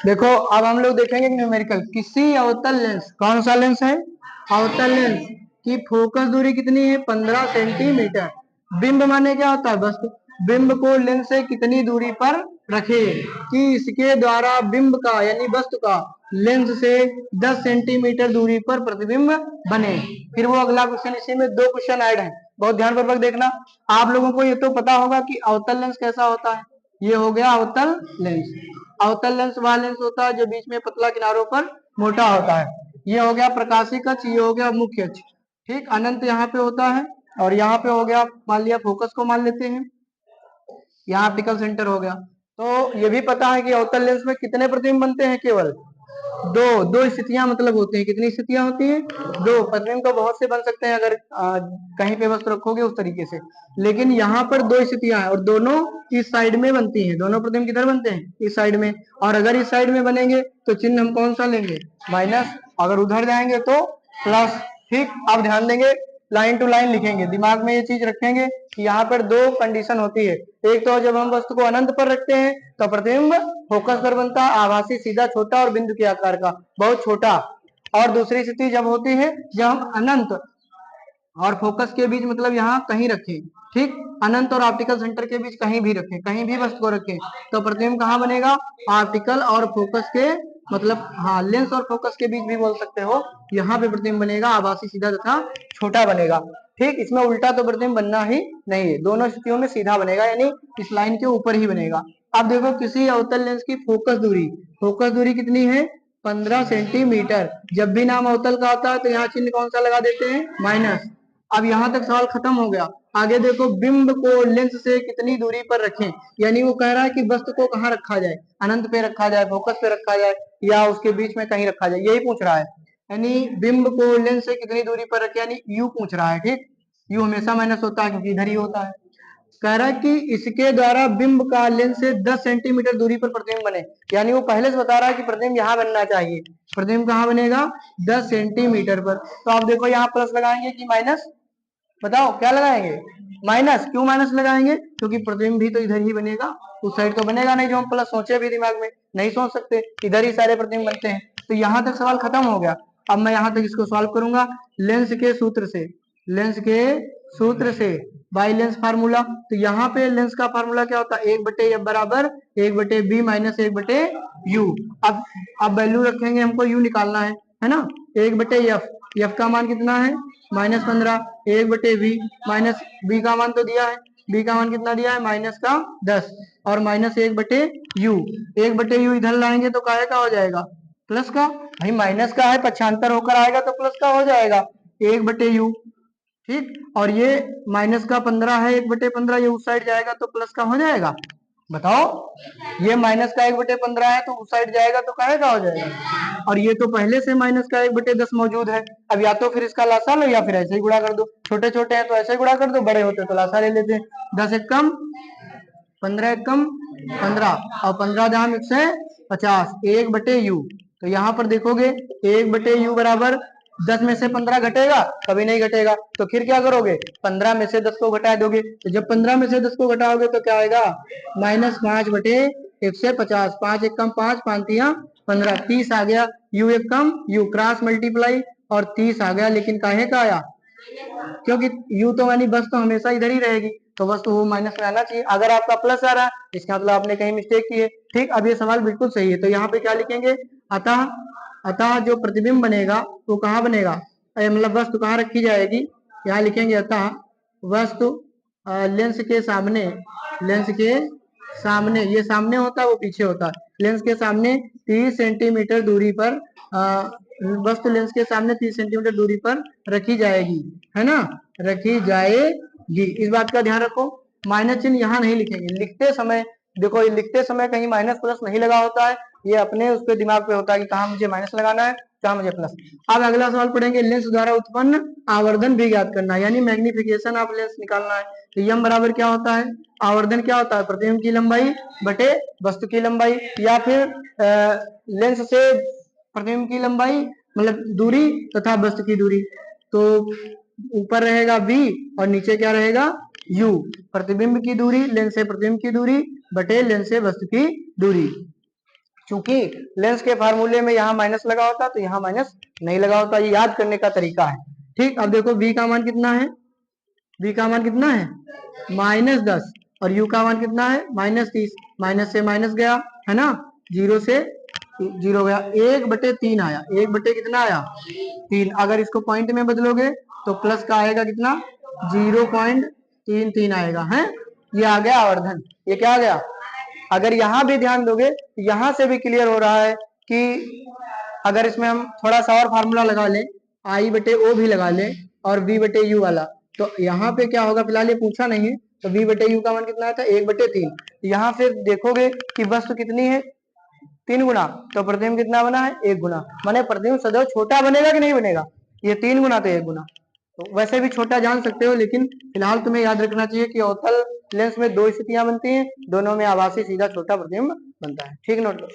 देखो अब हम लोग देखेंगे न्यूमेरिकल। किसी अवतल लेंस, कौन सा लेंस है, अवतल लेंस की फोकस दूरी कितनी है, 15 सेंटीमीटर। बिंब माने क्या होता है, वस्तु। बिंब को लेंस से कितनी दूरी पर रखे कि इसके द्वारा बिंब का यानी वस्तु का लेंस से 10 सेंटीमीटर दूरी पर प्रतिबिंब बने। फिर वो अगला क्वेश्चन, इसी में दो क्वेश्चन ऐड है, बहुत ध्यानपूर्वक देखना। आप लोगों को ये तो पता होगा कि अवतल लेंस कैसा होता है। ये हो गया अवतल लेंस। अवतल लेंस वह लेंस होता है जो बीच में पतला किनारों पर मोटा होता है। ये हो गया प्रकाशिक अक्ष, ये हो गया मुख्य अक्ष। ठीक, अनंत यहाँ पे होता है और यहाँ पे हो गया, मान लिया फोकस को मान लेते हैं, यहाँ ऑप्टिकल सेंटर हो गया। तो ये भी पता है कि अवतल लेंस में कितने प्रतिबिंब बनते हैं, केवल दो। दो स्थितियां मतलब होती हैं, कितनी स्थितियां होती हैं, दो। प्रतिबिंब तो बहुत से बन सकते हैं अगर कहीं पे वस्तु रखोगे उस तरीके से, लेकिन यहाँ पर दो स्थितियां हैं और दोनों इस साइड में बनती हैं। दोनों प्रतिबिंब किधर बनते हैं, इस साइड में। और अगर इस साइड में बनेंगे तो चिन्ह हम कौन सा लेंगे, माइनस। अगर उधर जाएंगे तो प्लस। ठीक, अब ध्यान देंगे, लाइन टू लाइन लिखेंगे, दिमाग में ये चीज रखेंगे कि यहाँ पर दो कंडीशन होती है। एक तो जब हम वस्तु को अनंत पर रखते हैं तो प्रतिबिंब फोकस पर बनता है, आभासी सीधा छोटा और बिंदु के आकार का बहुत छोटा। और दूसरी स्थिति जब होती है जब हम अनंत और फोकस के बीच मतलब यहाँ कहीं रखें, ठीक, अनंत और ऑप्टिकल सेंटर के बीच कहीं भी रखें, कहीं भी वस्तु को रखें, तो प्रतिबिंब कहाँ बनेगा, ऑप्टिकल और फोकस के मतलब, हाँ, लेंस और फोकस के बीच भी बोल सकते हो। यहाँ पे प्रतिबिंब बनेगा आभासी सीधा तथा छोटा बनेगा। ठीक, इसमें उल्टा तो प्रतिबिंब बनना ही नहीं है, दोनों स्थितियों में सीधा बनेगा यानी इस लाइन के ऊपर ही बनेगा। अब देखो किसी अवतल लेंस की फोकस दूरी कितनी है, 15 सेंटीमीटर। जब भी नाम अवतल का आता है तो यहाँ चिन्ह कौन सा लगा देते हैं, माइनस। अब यहाँ तक सवाल खत्म हो गया। आगे देखो, बिंब को लेंस से कितनी दूरी पर रखें, यानी वो कह रहा है कि वस्तु को कहाँ रखा जाए, अनंत पे रखा जाए, फोकस पे रखा जाए, या उसके बीच में कहीं रखा जाए, यही पूछ रहा है। यानी बिंब को लेंस से कितनी दूरी पर रखे, यानी यू पूछ रहा है। ठीक, यू हमेशा माइनस होता है क्योंकि इधर ही होता है। कह रहा है कि इसके द्वारा बिंब का लेंस से 10 सेंटीमीटर दूरी पर प्रतिबिंब बने, यानी वो पहले से बता रहा है कि प्रतिबिंब यहाँ बनना चाहिए। प्रतिबिंब कहाँ बनेगा, 10 सेंटीमीटर पर। तो आप देखो यहाँ प्लस लगाएंगे कि माइनस, बताओ क्या लगाएंगे, माइनस। क्यों माइनस लगाएंगे, क्योंकि प्रतिबिंब भी तो इधर ही बनेगा, उस साइड तो बनेगा नहीं जो हम प्लस सोचे भी दिमाग में नहीं सोच सकते, इधर ही सारे प्रतिबिंब बनते हैं। तो यहाँ तक सवाल खत्म हो गया। अब मैं यहाँ तक इसको सॉल्व करूंगा लेंस के सूत्र से, लेंस के सूत्र से बाई लेंस फार्मूला। तो यहाँ पे लेंस का फार्मूला क्या होता है, 1/f बराबर 1/b माइनस 1/u। अब वैल्यू रखेंगे, हमको u निकालना है ना। 1/f, f का मान कितना है, -15, 1/v माइनस b का मान तो दिया है, b का मान कितना दिया है, -10, और माइनस 1/u। 1/u इधर लाएंगे तो काहे का हो जाएगा, प्लस का। भाई माइनस का है, पक्षांतर होकर आएगा तो प्लस का हो जाएगा, 1/u। ठीक, और ये माइनस का 15 है, 1/15, ये उस साइड जाएगा तो प्लस का हो जाएगा। बताओ, ये माइनस का 1/15 है तो उस साइड जाएगा तो काहे का हो जाएगा। और ये तो पहले से माइनस का 1/10 मौजूद है। अब या तो फिर इसका लासा लो या फिर ऐसे ही गुणा कर दो, छोटे छोटे हैं तो ऐसे ही गुणा कर दो, बड़े होते तो लासा ले लेते हैं। 10 एक कम 15, एक कम 15, और 15 दाम 150, 1/u। तो यहाँ पर देखोगे 1/u बराबर 10 में से 15 घटेगा, कभी नहीं घटेगा, तो फिर क्या करोगे, 15 में से 10 को घटा दोगे। तो जब 15 में से 10 को घटाओगे तो क्या आएगा, -5/150, 5 एक कम 5, 5 तिया 15, 30 आ गया। u एक कम u, क्रॉस मल्टीप्लाई और 30 आ गया, लेकिन काहे का आया, क्योंकि u तो यानी बस तो हमेशा इधर ही रहेगी, तो बस तो वो माइनस में आना चाहिए। अगर आपका प्लस आ रहा है इसका मतलब आपने कहीं मिस्टेक की है। ठीक, अब ये सवाल बिल्कुल सही है, तो यहाँ पे क्या लिखेंगे, अतः अतः जो प्रतिबिंब बनेगा वो कहाँ बनेगा, मतलब वस्तु कहाँ रखी जाएगी, यहाँ लिखेंगे अतः वस्तु लेंस के सामने, लेंस के सामने, ये सामने होता है वो पीछे होता है, लेंस के सामने 30 सेंटीमीटर दूरी पर वस्तु लेंस के सामने 30 सेंटीमीटर दूरी पर रखी जाएगी, है ना, रखी जाएगी। इस बात का ध्यान रखो, माइनस चिन्ह यहाँ नहीं लिखेंगे लिखते समय। देखो ये लिखते समय कहीं माइनस प्लस नहीं लगा होता है, ये अपने उस पर दिमाग पे होता है कि कहाँ मुझे माइनस लगाना है, कहाँ मुझे प्लस। अब अगला सवाल पढ़ेंगे, लेंस द्वारा उत्पन्न आवर्धन भी ज्ञात करना है, यानी मैग्निफिकेशन ऑफ लेंस निकालना है। तो यम बराबर क्या होता है, आवर्धन क्या होता है, प्रतिबिंब की लंबाई बटे वस्तु की लंबाई, या फिर लेंस से प्रतिबिंब की लंबाई मतलब दूरी तथा वस्तु की दूरी। तो ऊपर रहेगा v और नीचे क्या रहेगा u, प्रतिबिंब की दूरी लेंस से प्रतिबिंब की दूरी बटे लेंस से वस्तु की दूरी। चूंकि लेंस के फार्मूले में यहाँ माइनस लगा होता तो यहाँ माइनस नहीं लगा होता। ये याद करने का तरीका है। ठीक, अब देखो v का मान कितना है, v का मान कितना है -10 और u का मान कितना है -30। माइनस से माइनस गया है ना, 0 से 0 गया, 1/3 आया। 1 कितना आया 3। अगर इसको पॉइंट में बदलोगे तो प्लस का आएगा कितना 0.33 आएगा है। ये आ गया आवर्धन। ये क्या आ गया। अगर यहाँ भी ध्यान दोगे यहाँ से भी क्लियर हो रहा है कि अगर इसमें हम थोड़ा सा और फार्मूला लगा लें, I/O भी लगा लें और V/U वाला, तो यहाँ पे क्या होगा, फिलहाल ये पूछा नहीं है, तो V/U का मान कितना आता है 1/3। यहाँ से देखोगे कि वस्तु कितनी है 3 गुना, तो प्रतिबिंब कितना बना है 1 गुना। माने प्रतिबिंब सदैव छोटा बनेगा कि नहीं बनेगा, ये 3 गुना तो 1 गुना। तो वैसे भी छोटा जान सकते हो, लेकिन फिलहाल तुम्हें याद रखना चाहिए कि अवतल लेंस में 2 स्थितियां बनती हैं, दोनों में आभासी सीधा छोटा प्रतिबिंब बनता है। ठीक नोट लो।